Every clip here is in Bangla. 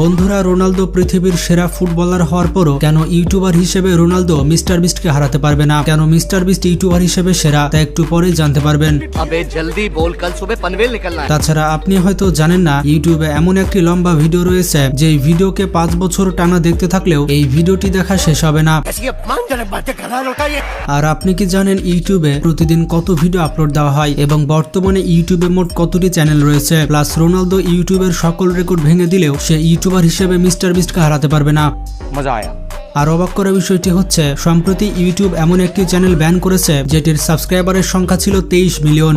বন্ধুরা, রোনালদো পৃথিবীর সেরা ফুটবলার হওয়ার পরও কেন ইউটিউবার হিসেবে রোনালদো মিস্টার বিস্টকে হারাতে পারবে না? কেন মিস্টার বিস্ট ইউটিউবার হিসেবে সেরা তা একটু পরেই জানতে পারবেন। তাছাড়া আপনি হয়তো জানেন না, ইউটিউবে এমন একটি লম্বা ভিডিও রয়েছে যে ভিডিওকে 5 বছর টানা দেখতে থাকলেও এই ভিডিওটি দেখা শেষ হবে না। আর আপনি কি জানেন ইউটিউবে প্রতিদিন কত ভিডিও আপলোড দেওয়া হয় এবং বর্তমানে ইউটিউবে মোট কতটি চ্যানেল রয়েছে? প্লাস রোনালদো ইউটিউবের সকল রেকর্ড ভেঙে দিলেও সে ইউটিউবার হিসেবে মিস্টার বিস্টকে হারাতে পারবে না। মজা আয়া। আর অবাক করা বিষয়টি হচ্ছে, সম্প্রতি ইউটিউব এমন একটি চ্যানেল ব্যান করেছে যেটির সাবস্ক্রাইবারের সংখ্যা ছিল 23 মিলিয়ন।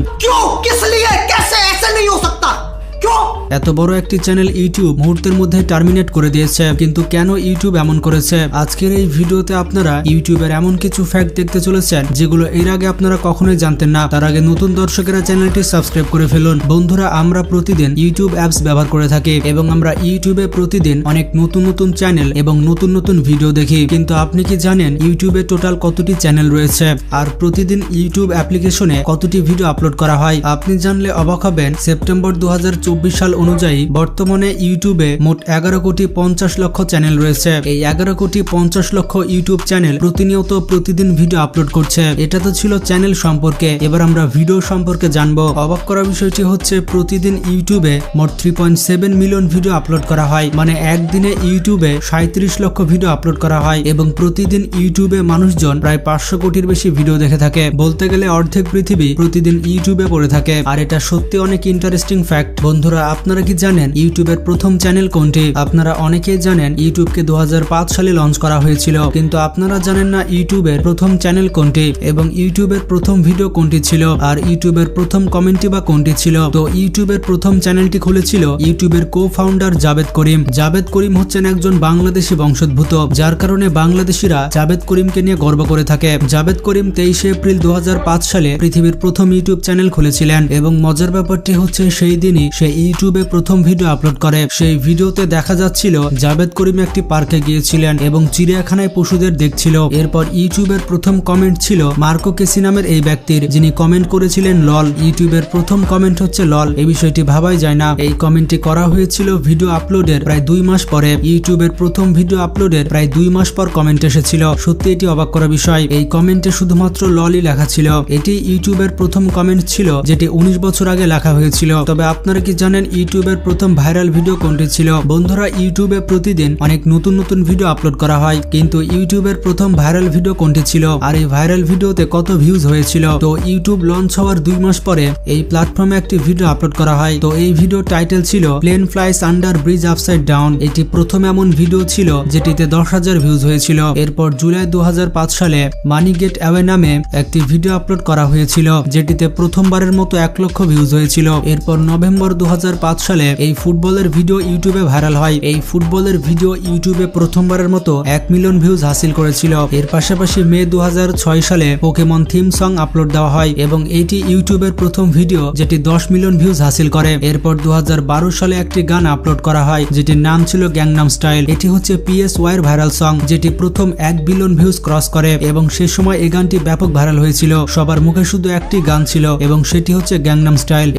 এত বড় একটি চ্যানেল ইউটিউব মুহূর্তের মধ্যে টার্মিনেট করে দিয়েছে। কিন্তু কেন ইউটিউব এমন করেছে? আজকের এই ভিডিওতে আপনারা ইউটিউবের এমন কিছু ফ্যাক্ট দেখতে চলেছেন যেগুলো এর আগে আপনারা কখনোই জানতেন না। তার আগে নতুন দর্শকেরা চ্যানেলটি সাবস্ক্রাইব করে ফেলুন। বন্ধুরা, আমরা প্রতিদিন ইউটিউব অ্যাপস ব্যবহার করে থাকি এবং আমরা ইউটিউবে প্রতিদিন অনেক নতুন নতুন চ্যানেল এবং নতুন নতুন ভিডিও দেখি। কিন্তু আপনি কি জানেন ইউটিউবে টোটাল কতটি চ্যানেল রয়েছে আর প্রতিদিন ইউটিউব অ্যাপ্লিকেশনে কতটি ভিডিও আপলোড করা হয়? আপনি জানলে অবাক হবেন। সেপ্টেম্বর 2024 সাল অনুযায়ী বর্তমানে ইউটিউবে মোট 11,50,00,000 চ্যানেল রয়েছে। এই 11,50,00,000 ইউটিউব চ্যানেল প্রতিনিয়ত প্রতিদিন ভিডিও আপলোড করছে। এটা তো ছিল চ্যানেল সম্পর্কে, এবার আমরা ভিডিও সম্পর্কে জানবো। অবাক করা বিষয়টি হচ্ছে, প্রতিদিন ইউটিউবে মোট 3.7 মিলিয়ন ভিডিও আপলোড করা হয়। মানে একদিনে ইউটিউবে 37 লক্ষ ভিডিও আপলোড করা হয় এবং প্রতিদিন ইউটিউবে মানুষজন প্রায় 500 কোটির বেশি ভিডিও দেখে থাকে। বলতে গেলে অর্ধেক পৃথিবী প্রতিদিন ইউটিউবে পড়ে থাকে। আর এটা সত্যি অনেক ইন্টারেস্টিং ফ্যাক্ট। বন্ধুরা, আপনারা কি জানেন ইউটিউবের প্রথম চ্যানেল কোনটি? আপনারা অনেকেই জানেন ইউটিউবকে 2005 সালে লঞ্চ করা হয়েছিল, কিন্তু আপনারা জানেন না ইউটিউবের প্রথম চ্যানেল কোনটি এবং ইউটিউবের প্রথম ভিডিও কোনটি ছিল আর ইউটিউবের প্রথম কমেন্টই বা কোনটি ছিল। তো ইউটিউবের প্রথম চ্যানেলটি খুলেছিল ইউটিউবের কো-ফাউন্ডার জাভেদ করিম। জাভেদ করিম হচ্ছেন একজন বাংলাদেশি বংশোদ্ভূত, যার কারণে বাংলাদেশিরা জাভেদ করিমকে নিয়ে গর্ব করে থাকে। জাভেদ করিম 23 এপ্রিল 2005 সালে পৃথিবীর প্রথম ইউটিউব চ্যানেল খুলেছিলেন এবং মজার ব্যাপারটি হচ্ছে সেই দিনই সে ইউটিউবে প্রথম ভিডিও আপলোড করে। সেই ভিডিওতে দেখা যাচ্ছিল জাভেদ করিম একটি পার্কে গিয়েছিলেন এবং চিড়িয়াখানায় পশুদের দেখছিল। এরপর ইউটিউবের প্রথম কমেন্ট ছিল মার্কো কেসি নামের এই ব্যক্তির, যিনি কমেন্ট করেছিলেন লল। ইউটিউবের প্রথম কমেন্ট হচ্ছে লল, এই বিষয়টি ভাবাই যায় না। এই কমেন্টটি করা হয়েছিল ভিডিও আপলোডের প্রায় 2 মাস পরে। ইউটিউবের প্রথম ভিডিও আপলোডের প্রায় 2 মাস পর কমেন্ট এসেছিল। সত্যি এটি অবাক করা বিষয়। এই কমেন্টে শুধুমাত্র ললই লেখা ছিল। এটি ইউটিউবের প্রথম কমেন্ট ছিল যেটি 19 বছর আগে লেখা হয়েছিল। তবে আপনারা কি জানেন ইউটিউবের প্রথম ভাইরাল ভিডিও কোনটি ছিল? বন্ধুরা, ইউটিউবে প্রতিদিন অনেক নতুন নতুন ভিডিও আপলোড করা হয়, কিন্তু ইউটিউবের প্রথম ভাইরাল ভিডিও কোনটি ছিল আর এই ভাইরাল ভিডিওতে কত ভিউজ হয়েছিল? তো ইউটিউব লঞ্চ হওয়ার 2 মাস পরে এই প্ল্যাটফর্মে একটি ভিডিও আপলোড করা হয়। তো এই ভিডিও টাইটেল ছিল plane flies under bridge upside down. এটি প্রথম এমন ভিডিও ছিল যেটিতে 10,000 ভিউজ হয়েছিল। এরপর জুলাই 2005 সালে মানি গেট অ্যাওয়ে নামে একটি ভিডিও আপলোড করা হয়েছিল যেটিতে প্রথমবারের মতো 1 লক্ষ ভিউজ হয়েছিল। এরপর নভেম্বর 2005 সালে এই ফুটবলের ভিডিও ইউটিউবে ভাইরাল হয়। এই ফুটবলের ভিডিও ইউটিউবে প্রথমবারের মতো 1 মিলিয়ন ভিউজ হাসিল করেছিল। এর পাশাপাশি মে 2006 সালে পোকেমন থিম সং আপলোড দেওয়া হয় এবং এটি ইউটিউবের প্রথম ভিডিও যেটি 10 মিলিয়ন ভিউজ হাসিল করে। এরপর 2012 সালে একটি গান আপলোড করা হয় যেটির নাম ছিল গ্যাংনাম স্টাইল। এটি হচ্ছে PSY এর ভাইরাল সং যেটি প্রথম 1 বিলিয়ন ভিউজ ক্রস করে এবং সে সময় এই গানটি ব্যাপক ভাইরাল হয়েছিল। সবার মুখে শুধু একটি গান ছিল এবং সেটি হচ্ছে গ্যাংনাম স্টাইল।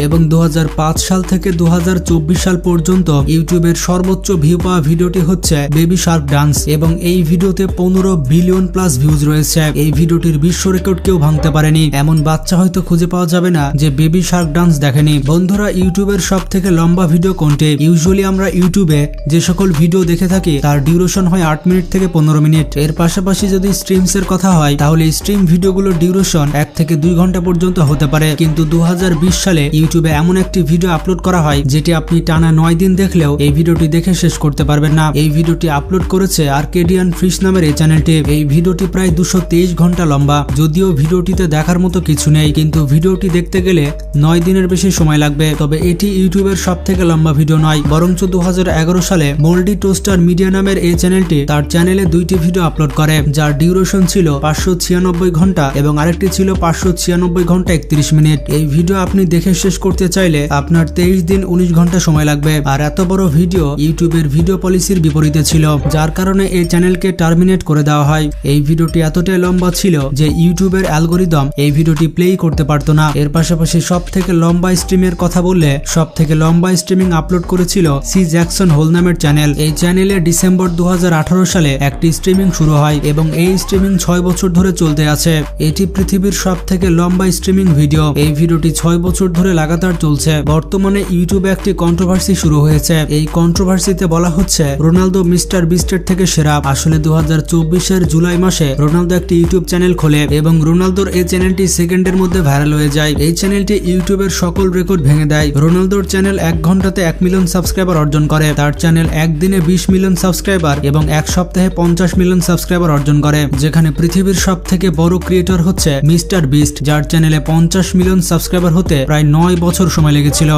এবং 2005 সাল থেকে 2024 সাল পর্যন্ত ইউটিউবের সর্বোচ্চ ভিউ পাওয়া ভিডিওটি হচ্ছে বেবি শার্ক ডান্স এবং এই ভিডিওতে 15 বিলিয়ন প্লাস ভিউজ রয়েছে। এই ভিডিওটির বিশ্ব রেকর্ড কেউ ভাঙতে পারেনি। এমন বাচ্চা হয়তো খুঁজে পাওয়া যাবে না যে বেবি শার্ক ডান্স দেখেনি। বন্ধুরা, ইউটিউবের সব থেকে লম্বা ভিডিও কোনটি? ইউজুয়ালি আমরা ইউটিউবে যে সকল ভিডিও দেখে থাকি তার ডিউরেশন হয় 8 মিনিট থেকে 15 মিনিট। এর পাশাপাশি যদি স্ট্রিমস এর কথা হয় তাহলে স্ট্রিম ভিডিওগুলোর ডিউরেশন 1 থেকে 2 ঘন্টা পর্যন্ত হতে পারে। কিন্তু 2020 সালে ইউটিউবে এমন একটি ভিডিও আপলোড করা হয় যেটি আপনি টানা 9 দিন দেখলেও এই ভিডিওটি দেখে শেষ করতে পারবেন না। এই ভিডিওটি আপলোড করেছে আর্কেডিয়ান ফিশ নামের এই চ্যানেলটি। এই ভিডিওটি প্রায় 223 ঘন্টা লম্বা। যদিও ভিডিওটিতে দেখার মতো কিছু নেই, কিন্তু ভিডিওটি দেখতে গেলে 9 দিনের বেশি সময় লাগবে। তবে এটি ইউটিউবের সব থেকে লম্বা ভিডিও নয়, বরঞ্চ 2011 সালে মোল্ডি টোস্টার মিডিয়া নামের এই চ্যানেলটি তার চ্যানেলে 2টি ভিডিও আপলোড করে যার ডিউরেশন ছিল 596 ঘন্টা এবং আরেকটি ছিল 596 ঘন্টা 31 মিনিট। এই ভিডিও আপনি দেখে শেষ করতে চাইলে আপনার 23 দিন 19 ঘন্টা সময় লাগবে। আর এত বড় ভিডিও ইউটিউবের ভিডিও পলিসির বিপরীতে ছিল, যার কারণে এই চ্যানেলকে টার্মিনেট করে দেওয়া হয়। এই ভিডিওটি এতটাই লম্বা ছিল যে ইউটিউবের অ্যালগোরিদম এই ভিডিওটি প্লেই করতে পারতো না। এর পাশাপাশি সব থেকে লম্বা স্ট্রিমের কথা বললে সব থেকে লম্বা স্ট্রিমিং আপলোড করেছিল সি জ্যাকসন হোল নামের চ্যানেল। এই চ্যানেলে ডিসেম্বর 2018 সালে একটি স্ট্রিমিং শুরু হয় এবং এই স্ট্রিমিং 6 বছর ধরে চলতে আছে। এটি পৃথিবীর সব থেকে লম্বা স্ট্রিমিং ভিডিও। এই ভিডিওটি 6 বছর ধরে লাগাতার চলছে। বর্তমানে ইউটিউবে একটি কন্ট্রোভার্সি শুরু হয়েছে। এই কন্ট্রোভার্সিতে বলা হচ্ছে রোনালদো মিস্টার বিস্টের থেকে সেরা। আসলে 2024 জুলাই মাসে রোনালদো একটি ইউটিউব চ্যানেল খোলে এবং রোনালদোর এই চ্যানেলটি সেকেন্ডের মধ্যে ভাইরাল হয়ে যায়। এই চ্যানেলটি ইউটিউবের সকল রেকর্ড ভেঙে দেয়। রোনালদোর চ্যানেল 1 ঘন্টাতে 1 মিলিয়ন সাবস্ক্রাইবার অর্জন করে। তার চ্যানেল একদিনে 20 মিলিয়ন সাবস্ক্রাইবার এবং এক সপ্তাহে 50 মিলিয়ন সাবস্ক্রাইবার অর্জন করে। যেখানে পৃথিবীর সব থেকে বড় ক্রিয়েটর হচ্ছে মিস্টার বিস্ট, যার চ্যানেলে 50 মিলিয়ন সাবস্ক্রাইবার হতে প্রায় 9 বছর সময় লেগেছিল।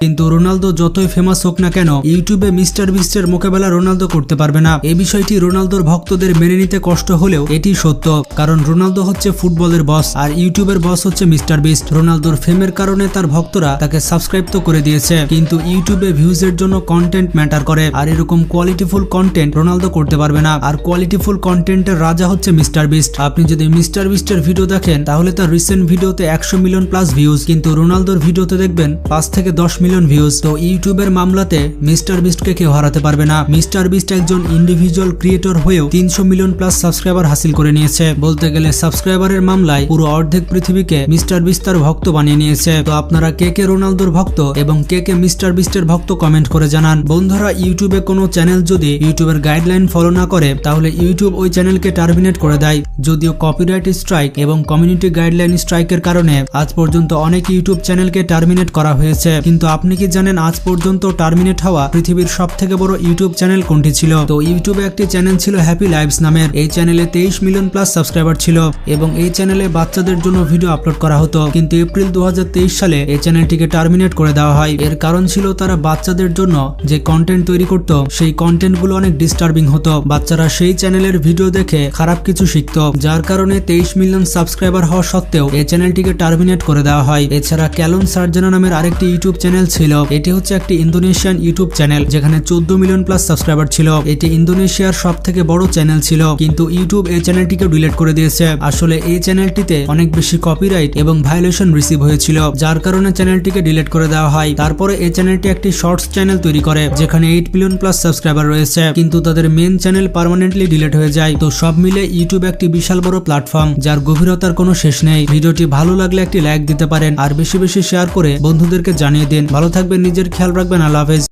কিন্তু রোনালদো যতই ফেমাস হোক না কেন ইউটিউবে মিস্টার বিস্টের মোকাবেলা রোনালদো করতে পারবে না। এই বিষয়টি রোনালদোর ভক্তদের মেনে নিতে কষ্ট হলেও এটি সত্য, কারণ রোনালদো হচ্ছে ফুটবলের বস আর ইউটিউবের বস হচ্ছে মিস্টার বিস্ট। রোনালদোর ফেমের কারণে তার ভক্তরা তাকে সাবস্ক্রাইব তো করে দিয়েছে, কিন্তু ইউটিউবে ভিউজের জন্য কন্টেন্ট ম্যাটার করে। আর এরকম কোয়ালিটিফুল কন্টেন্ট রোনালদো করতে পারবে না। আর কোয়ালিটিফুল কন্টেন্টের রাজা হচ্ছে মিস্টার বিস্ট। আপনি যদি মিস্টার বিস্টের ভিডিও দেখেন তাহলে তার রিসেন্ট ভিডিওতে 100 মিলিয়ন প্লাস ভিউজ, কিন্তু রোনালদোর ভিডিওতে দেখবেন 5 থেকে 10 মিলিয়ন ভিউজ। তো ইউটিউবের মামলাতে মিস্টার বিস্টকে কেউ হারাতে পারবে না। মিস্টার বিস্ট একজন ইন্ডিভিজুয়াল ক্রিয়েটর হয়েও 300 মিলিয়ন প্লাস সাবস্ক্রাইবার হাসিল করে নিয়েছে। বলতে গেলে সাবস্ক্রাইবারের মামলায় পুরো অর্ধেক পৃথিবীকে মিস্টার বিস্ট তার ভক্ত বানিয়ে নিয়েছে। তো আপনারা কে কে রোনালদোর ভক্ত এবং কে কে মিস্টার বিস্টের ভক্ত কমেন্ট করে জানান। বন্ধুরা, ইউটিউবে কোনো চ্যানেল যদি ইউটিউবের গাইডলাইন ফলো না করে তাহলে ইউটিউব ওই চ্যানেলকে টার্মিনেট করে দেয়। যদিও কপিরাইট স্ট্রাইক এবং কমিউনিটি গাইডলাইন স্ট্রাইকের কারণে আজ পর্যন্ত অনেক ইউটিউব চ্যানেলকে টার্মিনেট করা হয়েছে, কিন্তু আপনি কি জানেন আজ পর্যন্ত টার্মিনেট হওয়া পৃথিবীর সব থেকে বড় ইউটিউব চ্যানেল কোনটি ছিল? তো ইউটিউবে একটি চ্যানেল ছিল হ্যাপি লাইভস নামের। এই চ্যানেলে 23 মিলিয়ন প্লাস সাবস্ক্রাইবার ছিল এবং এই চ্যানেলে বাচ্চাদের জন্য ভিডিও আপলোড করা হতো, কিন্তু এপ্রিল 2023 সালে এই চ্যানেলটিকে টার্মিনেট করে দেওয়া হয়। এর কারণ ছিল তারা বাচ্চাদের জন্য যে কন্টেন্ট তৈরি করত সেই কন্টেন্টগুলো অনেক ডিস্টার্বিং হতো। বাচ্চারা সেই চ্যানেলের ভিডিও দেখে খারাপ কিছু শিখত, যার কারণে 23 মিলিয়ন সাবস্ক্রাইবার হওয়া সত্ত্বেও এই চ্যানেলটিকে টার্মিনেট করে দেওয়া হয়। এছাড়া ক্যালন সার্জানা নামের আরেকটি ইউটিউব চ্যানেল ছিল। এটি হচ্ছে একটি ইন্দোনেশিয়ান ইউটিউব চ্যানেল যেখানে 14 মিলিয়ন প্লাস সাবস্ক্রাইবার ছিল। এটি ইন্দোনেশিয়ার সব থেকে বড় চ্যানেল ছিল, কিন্তু ইউটিউব এই চ্যানেলটিকে ডিলিট করে দিয়েছে। আসলে এই চ্যানেলটিতে অনেক বেশি কপিরাইট এবং ভায়োলেশন রিসিভ হয়েছিল, যার কারণে চ্যানেলটিকে ডিলিট করে দেওয়া হয়। তারপরে এই চ্যানেলটি একটি শর্টস চ্যানেল তৈরি করে যেখানে 8 মিলিয়ন প্লাস সাবস্ক্রাইবার রয়েছে, কিন্তু তাদের মেন চ্যানেল পার্মানেন্টলি ডিলিট হয়ে যায়। তো সব মিলে ইউটিউব একটি বিশাল বড় প্ল্যাটফর্ম যার গভীরতার কোনো শেষ নেই। ভিডিওটি ভালো লাগলে একটি লাইক দিতে পারেন আর বেশি বেশি শেয়ার করে বন্ধুদেরকে জানিয়ে দিন। ভালো থাকবেন, নিজের খেয়াল রাখবেন। আল্লাহ হাফেজ।